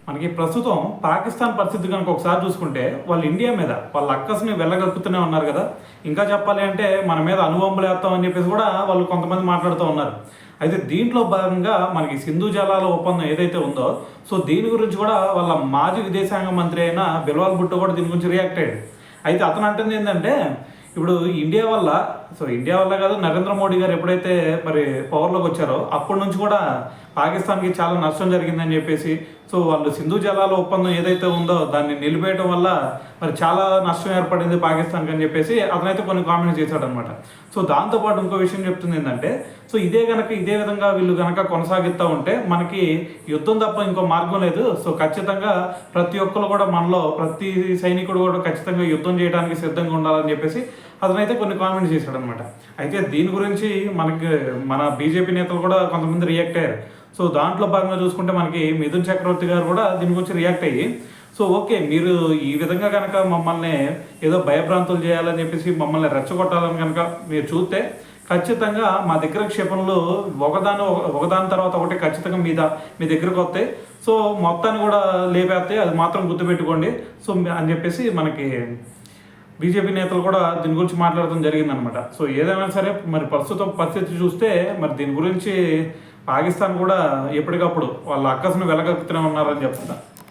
మనకి ప్రస్తుతం పాకిస్తాన్ పరిస్థితి కనుక ఒకసారి చూసుకుంటే వాళ్ళు ఇండియా మీద వాళ్ళ అక్కస్ని వెళ్ళగక్కుతూనే ఉన్నారు కదా. ఇంకా చెప్పాలి అంటే మన మీద అణుబాంబులు వేస్తాం అని చెప్పేసి కూడా వాళ్ళు కొంతమంది మాట్లాడుతూ ఉన్నారు. అయితే దీంట్లో భాగంగా మనకి సింధు జలాల ఒప్పందం ఏదైతే ఉందో, సో దీని గురించి కూడా వాళ్ళ మాజీ విదేశాంగ మంత్రి అయిన బిల్వాల్ భుట్టో కూడా దీని గురించి రియాక్ట్ అయ్యాడు. అయితే అతను అంటుంది ఏంటంటే, ఇప్పుడు ఇండియా వల్ల కాదు, నరేంద్ర మోడీ గారు ఎప్పుడైతే మరి పవర్లోకి వచ్చారో అప్పటి నుంచి కూడా పాకిస్తాన్కి చాలా నష్టం జరిగిందని చెప్పేసి, సో వాళ్ళు సింధు జలాల ఒప్పందం ఏదైతే ఉందో దాన్ని నిలిపేయడం వల్ల మరి చాలా నష్టం ఏర్పడింది పాకిస్తాన్కి అని చెప్పేసి అతనైతే కొన్ని కామెంట్స్ చేశాడనమాట. సో దాంతోపాటు ఇంకో విషయం చెప్తుంది ఏంటంటే, సో ఇదే విధంగా వీళ్ళు కనుక కొనసాగిస్తూ ఉంటే మనకి యుద్ధం తప్ప ఇంకో మార్గం లేదు. సో ఖచ్చితంగా ప్రతి ఒక్కరు కూడా మనలో ప్రతి సైనికుడు కూడా ఖచ్చితంగా యుద్ధం చేయడానికి సిద్ధంగా ఉండాలని చెప్పేసి అతనైతే కొన్ని కామెంట్స్ చేశాడనమాట. అయితే దీని గురించి మన బీజేపీ నేతలు కూడా కొంతమంది రియాక్ట్ అయ్యారు. సో దాంట్లో భాగంగా చూసుకుంటే మనకి మిథున్ చక్రవర్తి గారు కూడా దీని గురించి రియాక్ట్ అయ్యి, సో ఓకే, మీరు ఈ విధంగా కనుక మమ్మల్ని ఏదో భయభ్రాంతులు చేయాలని చెప్పేసి మమ్మల్ని రెచ్చగొట్టాలని కనుక మీరు చూస్తే ఖచ్చితంగా మా దగ్గర క్షిపణులు ఒకదాని తర్వాత ఒకటి ఖచ్చితంగా మీ దగ్గరకు వస్తాయి. సో మొత్తాన్ని కూడా లేపేస్తాయి, అది మాత్రం గుర్తుపెట్టుకోండి. సో అని చెప్పేసి మనకి బీజేపీ నేతలు కూడా దీని గురించి మాట్లాడడం జరిగిందనమాట. సో ఏదైనా సరే మరి ప్రస్తుతం పరిస్థితి చూస్తే మరి దీని గురించి పాకిస్తాన్ కూడా ఎప్పటికప్పుడు వాళ్ళ అక్కస్ను వెలగక్కుతూనే ఉన్నారని చెప్తున్నారు.